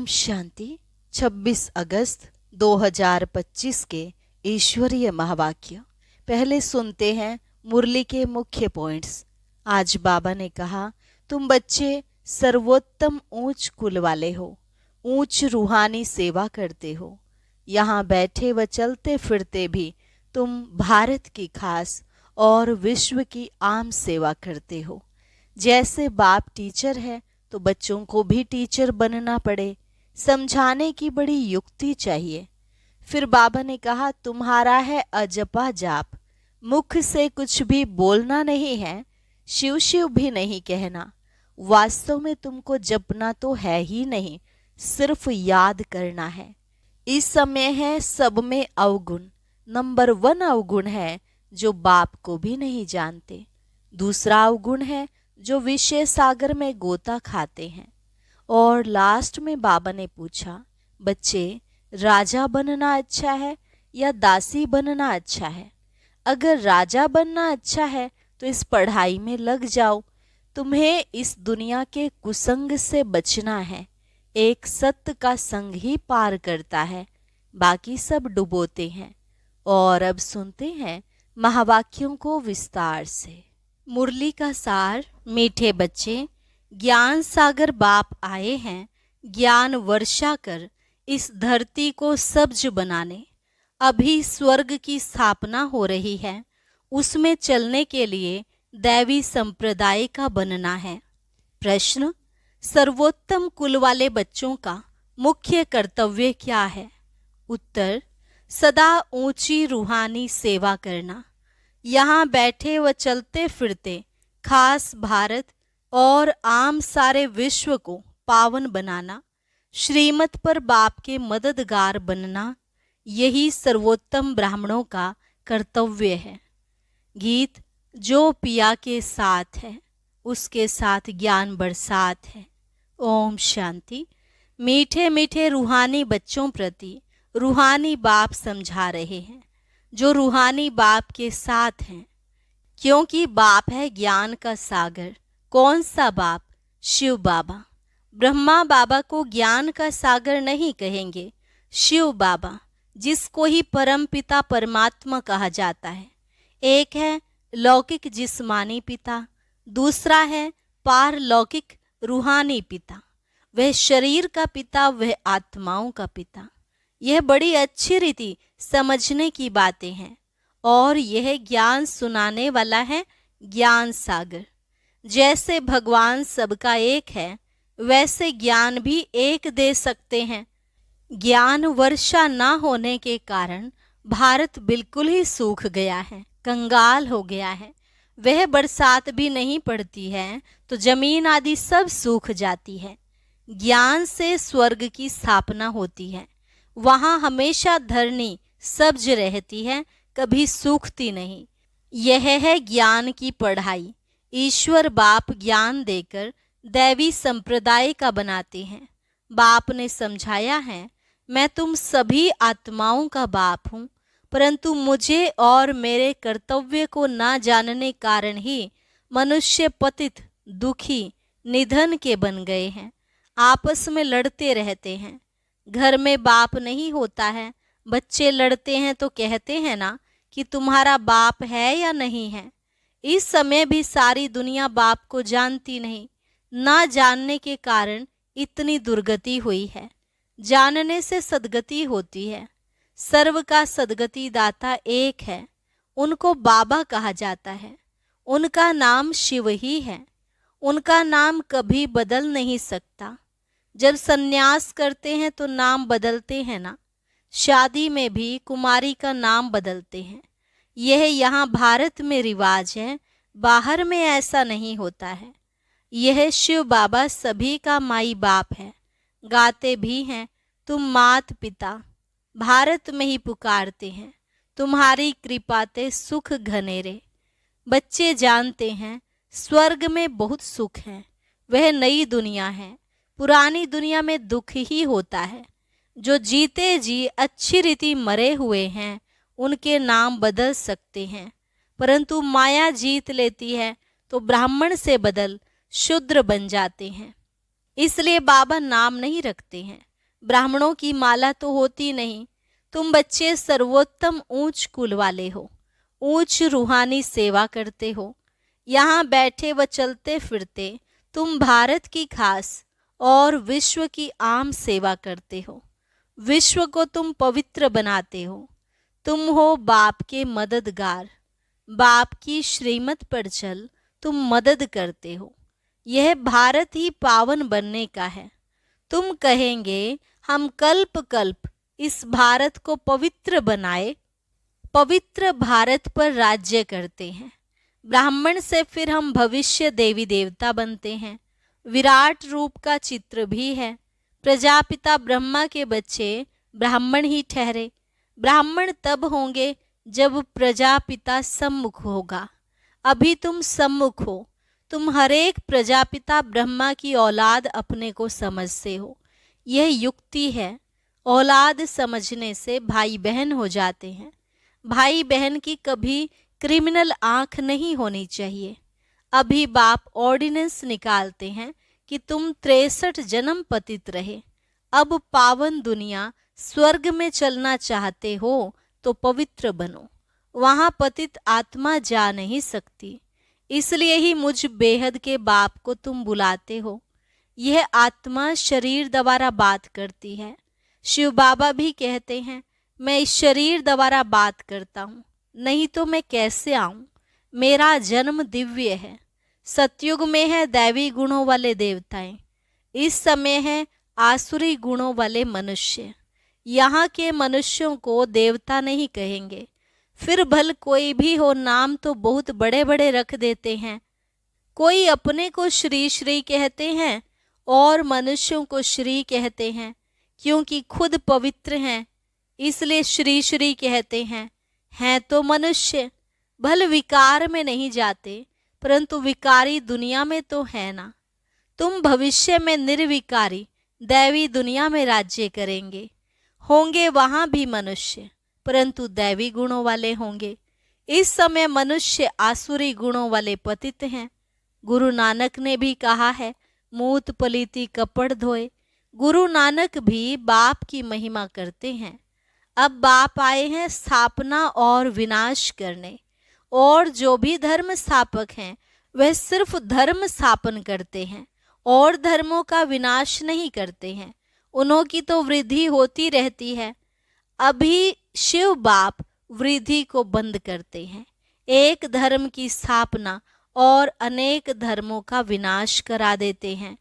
शांति। 26 अगस्त 2025 के ईश्वरीय महावाक्य। पहले सुनते हैं मुरली के मुख्य पॉइंट्स। आज बाबा ने कहा, तुम बच्चे सर्वोत्तम ऊंच कुल वाले हो, ऊंच रूहानी सेवा करते हो। यहाँ बैठे व चलते फिरते भी तुम भारत की खास और विश्व की आम सेवा करते हो। जैसे बाप टीचर है तो बच्चों को भी टीचर बनना पड़े, समझाने की बड़ी युक्ति चाहिए। फिर बाबा ने कहा, तुम्हारा है अजपा जाप, मुख से कुछ भी बोलना नहीं है, शिव शिव भी नहीं कहना। वास्तव में तुमको जपना तो है ही नहीं, सिर्फ याद करना है। इस समय है सब में अवगुण। नंबर 1 अवगुण है जो बाप को भी नहीं जानते। दूसरा अवगुण है जो विषय सागर में गोता खाते हैं। और लास्ट में बाबा ने पूछा, बच्चे राजा बनना अच्छा है या दासी बनना अच्छा है? अगर राजा बनना अच्छा है तो इस पढ़ाई में लग जाओ। तुम्हें इस दुनिया के कुसंग से बचना है। एक सत्य का संग ही पार करता है, बाकी सब डुबोते हैं। और अब सुनते हैं महावाक्यों को विस्तार से। मुरली का सार। मीठे बच्चे, ज्ञान सागर बाप आए हैं ज्ञान वर्षा कर इस धरती को सब्ज बनाने। अभी स्वर्ग की स्थापना हो रही है, उसमें चलने के लिए दैवी संप्रदाय का बनना है। प्रश्न, सर्वोत्तम कुल वाले बच्चों का मुख्य कर्तव्य क्या है? उत्तर, सदा ऊंची रूहानी सेवा करना। यहाँ बैठे व चलते फिरते खास भारत और आम सारे विश्व को पावन बनाना, श्रीमत पर बाप के मददगार बनना, यही सर्वोत्तम ब्राह्मणों का कर्तव्य है। गीत। जो पिया के साथ है उसके साथ ज्ञान बरसात है। ओम शांति। मीठे मीठे रूहानी बच्चों प्रति रूहानी बाप समझा रहे हैं, जो रूहानी बाप के साथ हैं, क्योंकि बाप है ज्ञान का सागर। कौन सा बाप? शिव बाबा। ब्रह्मा बाबा को ज्ञान का सागर नहीं कहेंगे, शिव बाबा, जिसको ही परम पिता परमात्मा कहा जाता है। एक है लौकिक जिस्मानी पिता, दूसरा है पारलौकिक रूहानी पिता। वह शरीर का पिता, वह आत्माओं का पिता। यह बड़ी अच्छी रीति समझने की बातें हैं। और यह ज्ञान सुनाने वाला है ज्ञान सागर। जैसे भगवान सबका एक है, वैसे ज्ञान भी एक दे सकते हैं। ज्ञान वर्षा ना होने के कारण भारत बिल्कुल ही सूख गया है, कंगाल हो गया है। वह बरसात भी नहीं पड़ती है तो जमीन आदि सब सूख जाती है। ज्ञान से स्वर्ग की स्थापना होती है। वहाँ हमेशा धरनी सब्ज रहती है, कभी सूखती नहीं। यह है ज्ञान की पढ़ाई। ईश्वर बाप ज्ञान देकर दैवी संप्रदाय का बनाते हैं। बाप ने समझाया है, मैं तुम सभी आत्माओं का बाप हूँ, परंतु मुझे और मेरे कर्तव्य को ना जानने कारण ही मनुष्य पतित, दुखी, निधन के बन गए हैं। आपस में लड़ते रहते हैं। घर में बाप नहीं होता है, बच्चे लड़ते हैं तो कहते हैं ना कि तुम्हारा बाप है या नहीं है। इस समय भी सारी दुनिया बाप को जानती नहीं। ना जानने के कारण इतनी दुर्गति हुई है। जानने से सदगति होती है। सर्व का सदगति दाता एक है, उनको बाबा कहा जाता है। उनका नाम शिव ही है। उनका नाम कभी बदल नहीं सकता। जब सन्यास करते हैं तो नाम बदलते हैं ना। शादी में भी कुमारी का नाम बदलते हैं। यह यहाँ भारत में रिवाज है, बाहर में ऐसा नहीं होता है। यह शिव बाबा सभी का माई बाप है। गाते भी हैं, तुम मात पिता। भारत में ही पुकारते हैं, तुम्हारी कृपाते सुख घनेरे। बच्चे जानते हैं स्वर्ग में बहुत सुख है, वह नई दुनिया है। पुरानी दुनिया में दुख ही होता है। जो जीते जी अच्छी रीति मरे हुए हैं, उनके नाम बदल सकते हैं, परंतु माया जीत लेती है तो ब्राह्मण से बदल शूद्र बन जाते हैं। इसलिए बाबा नाम नहीं रखते हैं। ब्राह्मणों की माला तो होती नहीं। तुम बच्चे सर्वोत्तम ऊंच कुल वाले हो, ऊंच रूहानी सेवा करते हो। यहाँ बैठे व चलते फिरते तुम भारत की खास और विश्व की आम सेवा करते हो। विश्व को तुम पवित्र बनाते हो। तुम हो बाप के मददगार। बाप की श्रीमत पर चल तुम मदद करते हो। यह भारत ही पावन बनने का है। तुम कहेंगे हम कल्प कल्प इस भारत को पवित्र बनाए, पवित्र भारत पर राज्य करते हैं। ब्राह्मण से फिर हम भविष्य देवी देवता बनते हैं। विराट रूप का चित्र भी है। प्रजापिता ब्रह्मा के बच्चे ब्राह्मण ही ठहरे। ब्राह्मण तब होंगे जब प्रजापिता सम्मुख होगा। अभी तुम सम्मुख हो। तुम हरेक प्रजापिता ब्रह्मा की औलाद अपने को समझते हो। यह युक्ति है। औलाद समझने से भाई बहन हो जाते हैं। भाई बहन की कभी क्रिमिनल आंख नहीं होनी चाहिए। अभी बाप ऑर्डिनेंस निकालते हैं कि तुम 63 जन्म पतित रहे। अब पावन दुनिया स्वर्ग में चलना चाहते हो तो पवित्र बनो। वहां पतित आत्मा जा नहीं सकती। इसलिए ही मुझ बेहद के बाप को तुम बुलाते हो। यह आत्मा शरीर द्वारा बात करती है। शिव बाबा भी कहते हैं मैं इस शरीर द्वारा बात करता हूँ, नहीं तो मैं कैसे आऊं। मेरा जन्म दिव्य है। सतयुग में है दैवी गुणों वाले देवताएं, इस समय है आसुरी गुणों वाले मनुष्य। यहाँ के मनुष्यों को देवता नहीं कहेंगे। फिर भल कोई भी हो, नाम तो बहुत बड़े बड़े रख देते हैं। कोई अपने को श्री श्री कहते हैं और मनुष्यों को श्री कहते हैं, क्योंकि खुद पवित्र हैं इसलिए श्री श्री कहते हैं। हैं तो मनुष्य, भल विकार में नहीं जाते, परंतु विकारी दुनिया में तो है ना। तुम भविष्य में निर्विकारी दैवी दुनिया में राज्य करेंगे। होंगे वहां भी मनुष्य, परंतु दैवी गुणों वाले होंगे। इस समय मनुष्य आसुरी गुणों वाले पतित हैं। गुरु नानक ने भी कहा है मूत पलीती कपड़ धोए। गुरु नानक भी बाप की महिमा करते हैं। अब बाप आए हैं स्थापना और विनाश करने, और जो भी धर्म स्थापक हैं वह सिर्फ धर्म स्थापन करते हैं और धर्मों का विनाश नहीं करते हैं। उन्हों की तो वृद्धि होती रहती है। अभी शिव बाप वृद्धि को बंद करते हैं, एक धर्म की स्थापना और अनेक धर्मों का विनाश करा देते हैं।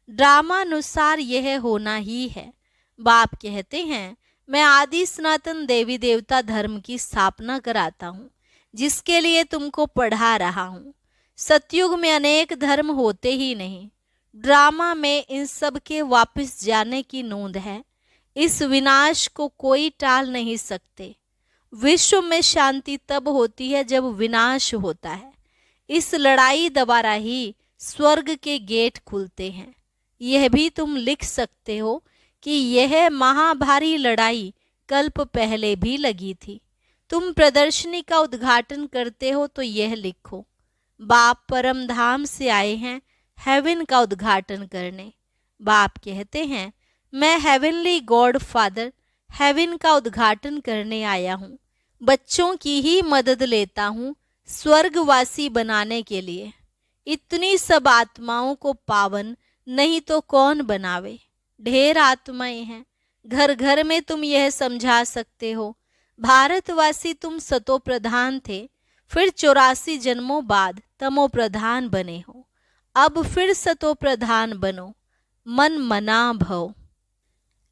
ड्रामानुसार यह होना ही है। बाप कहते हैं मैं आदि सनातन देवी देवता धर्म की स्थापना कराता हूँ, जिसके लिए तुमको पढ़ा रहा हूँ। सतयुग में अनेक धर्म होते ही नहीं। ड्रामा में इन सब के वापस जाने की नोंद है। इस विनाश को कोई टाल नहीं सकते। विश्व में शांति तब होती है जब विनाश होता है। इस लड़ाई द्वारा ही स्वर्ग के गेट खुलते हैं। यह भी तुम लिख सकते हो कि यह महाभारी लड़ाई कल्प पहले भी लगी थी। तुम प्रदर्शनी का उद्घाटन करते हो तो यह लिखो बाप परम धाम से आए हैं हेवन का उद्घाटन करने। बाप कहते हैं मैं हेवनली गॉड फादर हेवन का उद्घाटन करने आया हूँ। बच्चों की ही मदद लेता हूँ स्वर्गवासी बनाने के लिए। इतनी सब आत्माओं को पावन नहीं तो कौन बनावे। ढेर आत्माएं हैं, घर घर में तुम यह समझा सकते हो। भारतवासी तुम सतो प्रधान थे, फिर 84 जन्मों बाद तमो प्रधान बने हो। अब फिर सतो प्रधान बनो, मन मना भव।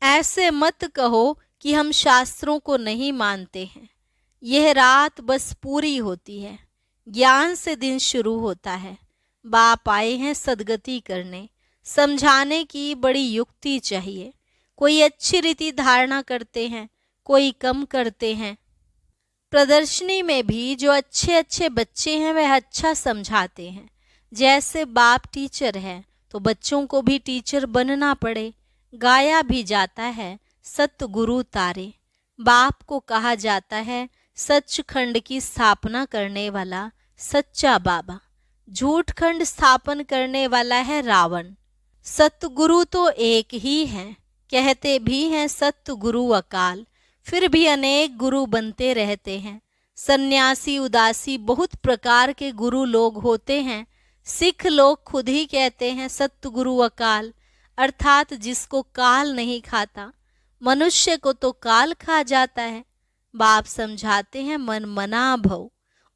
ऐसे मत कहो कि हम शास्त्रों को नहीं मानते हैं। यह रात बस पूरी होती है, ज्ञान से दिन शुरू होता है। बाप आए हैं सदगति करने। समझाने की बड़ी युक्ति चाहिए। कोई अच्छी रीति धारणा करते हैं, कोई कम करते हैं। प्रदर्शनी में भी जो अच्छे अच्छे बच्चे हैं वह अच्छा समझाते हैं। जैसे बाप टीचर है तो बच्चों को भी टीचर बनना पड़े। गाया भी जाता है सतगुरु तारे। बाप को कहा जाता है सचखंड की स्थापना करने वाला सच्चा बाबा। झूठखंड स्थापन करने वाला है रावण। सतगुरु तो एक ही है, कहते भी हैं सत्य गुरु अकाल, फिर भी अनेक गुरु बनते रहते हैं। सन्यासी उदासी बहुत प्रकार के गुरु लोग होते हैं। सिख लोग खुद ही कहते हैं सत्य गुरु अकाल, अर्थात जिसको काल नहीं खाता। मनुष्य को तो काल खा जाता है। बाप समझाते हैं मन मना भव,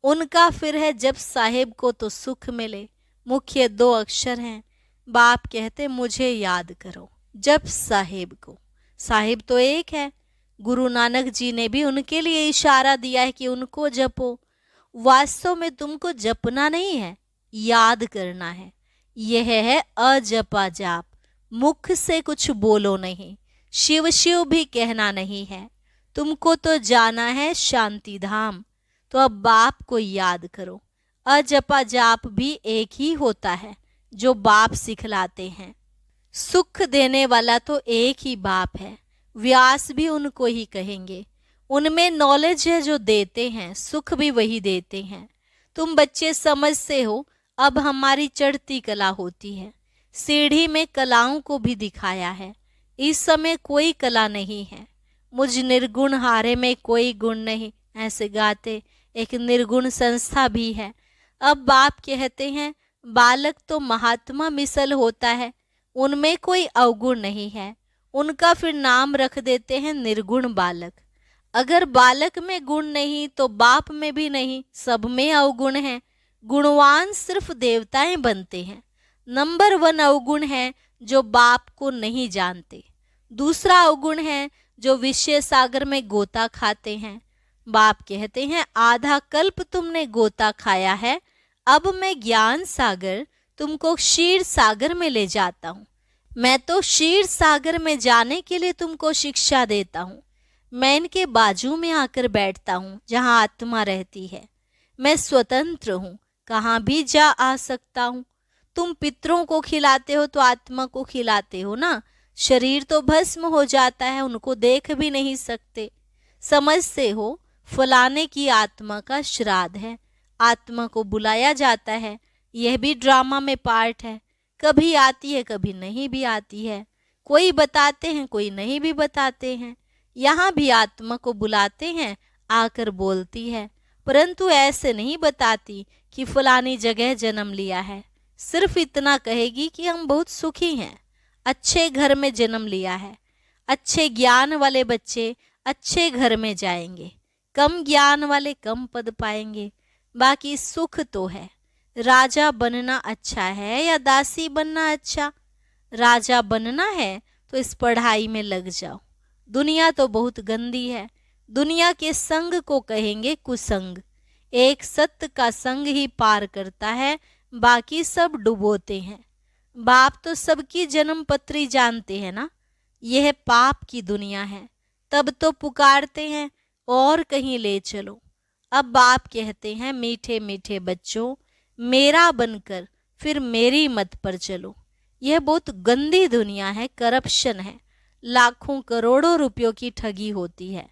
उनका फिर है जब साहेब को तो सुख मिले। मुख्य 2 अक्षर हैं। बाप कहते मुझे याद करो जब साहेब को। साहेब तो एक है। गुरु नानक जी ने भी उनके लिए इशारा दिया है कि उनको जपो। वास्तव में तुमको जपना नहीं है, याद करना है। यह है अजपा जाप। मुख से कुछ बोलो नहीं, शिव शिव भी कहना नहीं है। तुमको तो जाना है शांति धाम, तो अब बाप को याद करो। अजपा जाप भी एक ही होता है जो बाप सिखलाते हैं। सुख देने वाला तो एक ही बाप है। व्यास भी उनको ही कहेंगे। उनमें नॉलेज है जो देते हैं, सुख भी वही देते हैं। तुम बच्चे समझते हो, अब हमारी चढ़ती कला होती है। सीढ़ी में कलाओं को भी दिखाया है। इस समय कोई कला नहीं है। मुझ निर्गुण हारे में कोई गुण नहीं, ऐसे गाते एक निर्गुण संस्था भी है। अब बाप कहते हैं बालक तो महात्मा मिसल होता है, उनमें कोई अवगुण नहीं है। उनका फिर नाम रख देते हैं निर्गुण बालक। अगर बालक में गुण नहीं तो बाप में भी नहीं, सब में अवगुण है। गुणवान सिर्फ देवताएं बनते हैं। नंबर 1 अवगुण है जो बाप को नहीं जानते। दूसरा अवगुण है जो विषय सागर में गोता खाते हैं। बाप कहते हैं आधा कल्प तुमने गोता खाया है, अब मैं ज्ञान सागर तुमको क्षीर सागर में ले जाता हूँ। मैं तो क्षीर सागर में जाने के लिए तुमको शिक्षा देता हूँ। मैं इनके बाजू में आकर बैठता हूँ जहाँ आत्मा रहती है। मैं स्वतंत्र हूँ, कहाँ भी जा आ सकता हूँ। तुम पितरों को खिलाते हो तो आत्मा को खिलाते हो ना। शरीर तो भस्म हो जाता है, उनको देख भी नहीं सकते। समझते हो, फलाने की आत्मा का श्राद्ध है, आत्मा को बुलाया जाता है। यह भी ड्रामा में पार्ट है। कभी आती है, कभी नहीं भी आती है। कोई बताते हैं, कोई नहीं भी बताते हैं। यहाँ भी आत्मा को बुलाते हैं, आकर बोलती है, परंतु ऐसे नहीं बताती कि फलानी जगह जन्म लिया है। सिर्फ इतना कहेगी कि हम बहुत सुखी हैं, अच्छे घर में जन्म लिया है। अच्छे ज्ञान वाले बच्चे अच्छे घर में जाएंगे, कम ज्ञान वाले कम पद पाएंगे। बाकी सुख तो है। राजा बनना अच्छा है या दासी बनना अच्छा? राजा बनना है तो इस पढ़ाई में लग जाओ। दुनिया तो बहुत गंदी है। दुनिया के संग को कहेंगे कुसंग। एक सत्य का संग ही पार करता है, बाकी सब डुबोते हैं। बाप तो सबकी जन्म पत्री जानते हैं ना। यह पाप की दुनिया है, तब तो पुकारते हैं और कहीं ले चलो। अब बाप कहते हैं मीठे मीठे बच्चों, मेरा बनकर फिर मेरी मत पर चलो। यह बहुत गंदी दुनिया है, करप्शन है, लाखों करोड़ों रुपयों की ठगी होती है।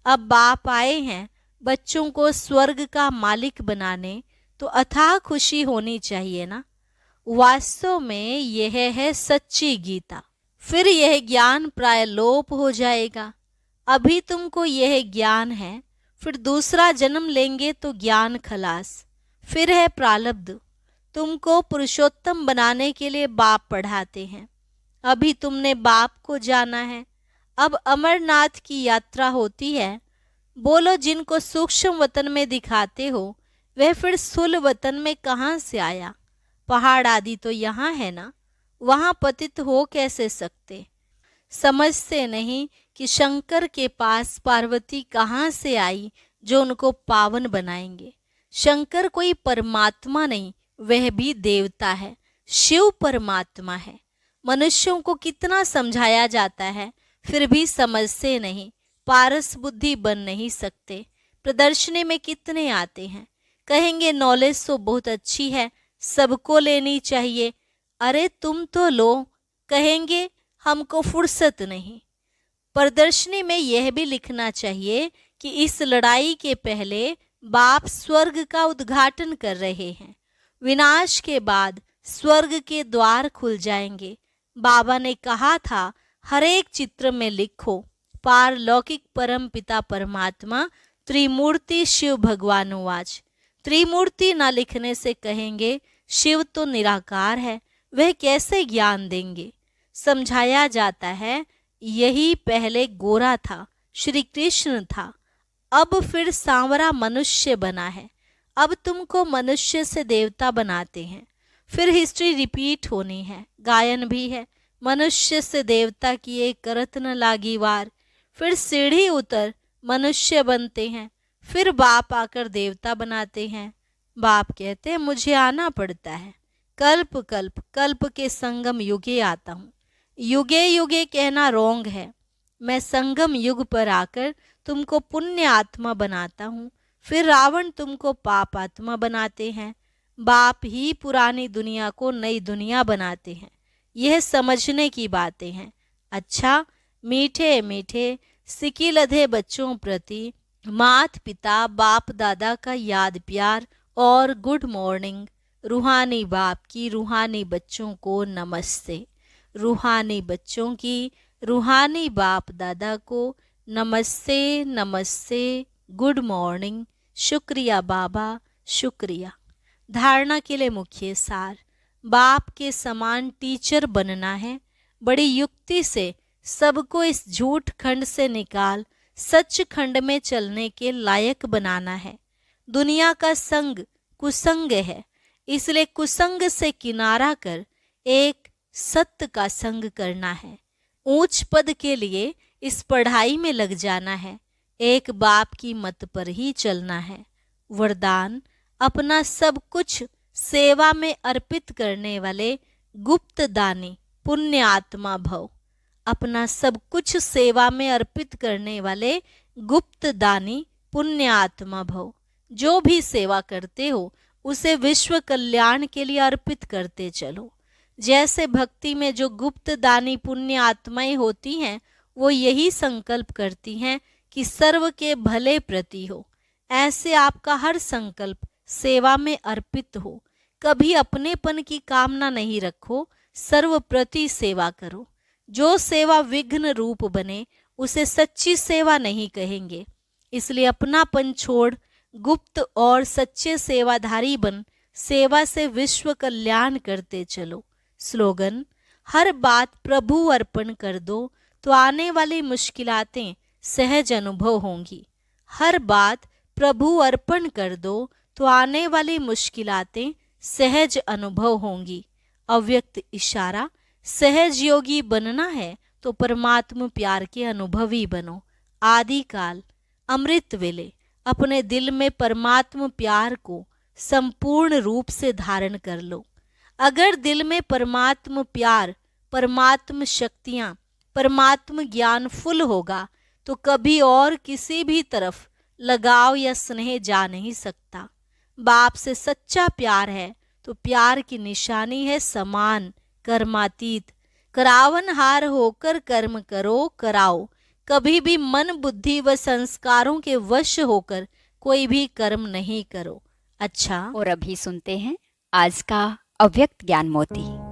अब बाप आए हैं बच्चों को स्वर्ग का मालिक बनाने, तो अथाह खुशी होनी चाहिए ना। वास्तव में यह है सच्ची गीता। फिर यह ज्ञान प्राय लोप हो जाएगा। अभी तुमको यह ज्ञान है, फिर दूसरा जन्म लेंगे तो ज्ञान खलास। फिर है प्रारब्ध। तुमको पुरुषोत्तम बनाने के लिए बाप पढ़ाते हैं। अभी तुमने बाप को जाना है। अब अमरनाथ की यात्रा होती है। बोलो, जिनको सूक्ष्म वतन में दिखाते हो वह फिर स्थूल वतन में कहाँ से आया? पहाड़ आदि तो यहाँ है ना, वहाँ पतित हो कैसे सकते? समझते नहीं कि शंकर के पास पार्वती कहाँ से आई जो उनको पावन बनाएंगे। शंकर कोई परमात्मा नहीं, वह भी देवता है। शिव परमात्मा है। मनुष्यों को कितना समझाया जाता है, फिर भी समझते नहीं, पारस बुद्धि बन नहीं सकते। प्रदर्शनी में कितने आते हैं, कहेंगे नॉलेज तो बहुत अच्छी है, सबको लेनी चाहिए। अरे तुम तो लो, कहेंगे हमको फुर्सत नहीं। प्रदर्शनी में यह भी लिखना चाहिए कि इस लड़ाई के पहले बाप स्वर्ग का उद्घाटन कर रहे हैं। विनाश के बाद स्वर्ग के द्वार खुल जाएंगे। बाबा ने कहा था हर एक चित्र में लिखो पारलौकिक परम पिता परमात्मा त्रिमूर्ति शिव भगवानुवाच। त्रिमूर्ति ना लिखने से कहेंगे शिव तो निराकार है, वह कैसे ज्ञान देंगे। समझाया जाता है यही पहले गोरा था, श्री कृष्ण था, अब फिर सांवरा मनुष्य बना है, अब तुमको मनुष्य से देवता बनाते हैं। फिर हिस्ट्री रिपीट होनी है, गायन भी है, मनुष्य से देवता की एक करत न लागी वार। फिर सीढ़ी उतर मनुष्य बनते हैं, फिर बाप आकर देवता बनाते हैं। बाप कहते हैं मुझे आना पड़ता है, कल्प कल्प कल्प के संगम युगे आता हूँ। युगे युगे कहना रोंग है, मैं संगम युग पर आकर तुमको पुण्य आत्मा बनाता हूँ, फिर रावण तुमको पाप आत्मा बनाते हैं। बाप ही पुरानी दुनिया को नई दुनिया बनाते हैं, यह समझने की बातें हैं। अच्छा, मीठे मीठे सिकी लधे बच्चों प्रति मात पिता बाप दादा का याद प्यार और गुड मॉर्निंग। रूहानी बाप की रूहानी बच्चों को नमस्ते, रूहानी बच्चों की रूहानी बाप दादा को नमस्ते नमस्ते, गुड मॉर्निंग, शुक्रिया बाबा शुक्रिया। धारणा के लिए मुख्य सार, बाप के समान टीचर बनना है। बड़ी युक्ति से सबको इस झूठ खंड से निकाल सच खंड में चलने के लायक बनाना है। दुनिया का संग कुसंग है, इसलिए कुसंग से किनारा कर एक सत्य का संग करना है। ऊंच पद के लिए इस पढ़ाई में लग जाना है, एक बाप की मत पर ही चलना है। वरदान, अपना सब कुछ सेवा में अर्पित करने वाले गुप्त दानी पुण्य आत्मा भव। अपना सब कुछ सेवा में अर्पित करने वाले गुप्त दानी पुण्य आत्मा भव। जो भी सेवा करते हो उसे विश्व कल्याण के लिए अर्पित करते चलो। जैसे भक्ति में जो गुप्त दानी पुण्य आत्माएं होती हैं, वो यही संकल्प करती हैं कि सर्व के भले प्रति हो। ऐसे आपका हर संकल्प सेवा में अर्पित हो। कभी अपनेपन की कामना नहीं रखो, सर्व प्रति सेवा करो। जो सेवा विघ्न रूप बने उसे सच्ची सेवा नहीं कहेंगे। इसलिए अपनापन छोड़ गुप्त और सच्चे सेवाधारी बन सेवा से विश्व कल्याण करते चलो। स्लोगन, हर बात प्रभु अर्पण कर दो तो आने वाली मुश्किलातें सहज अनुभव होंगी। हर बात प्रभु अर्पण कर दो तो आने वाली मुश्किलातें सहज अनुभव होंगी। अव्यक्त इशारा, सहज योगी बनना है तो परमात्मा प्यार के अनुभवी बनो। आदिकाल अमृत वेले अपने दिल में परमात्मा प्यार को संपूर्ण रूप से धारण कर लो। अगर दिल में परमात्मा प्यार, परमात्मा शक्तियाँ, परमात्मा ज्ञान फुल होगा तो कभी और किसी भी तरफ लगाव या स्नेह जा नहीं सकता। बाप से सच्चा प्यार है तो प्यार की निशानी है समान, कर्मातीत। करावनहार होकर कर्म करो कराओ। कभी भी मन बुद्धि व संस्कारों के वश होकर कोई भी कर्म नहीं करो। अच्छा, और अभी सुनते हैं आज का अव्यक्त ज्ञान मोती।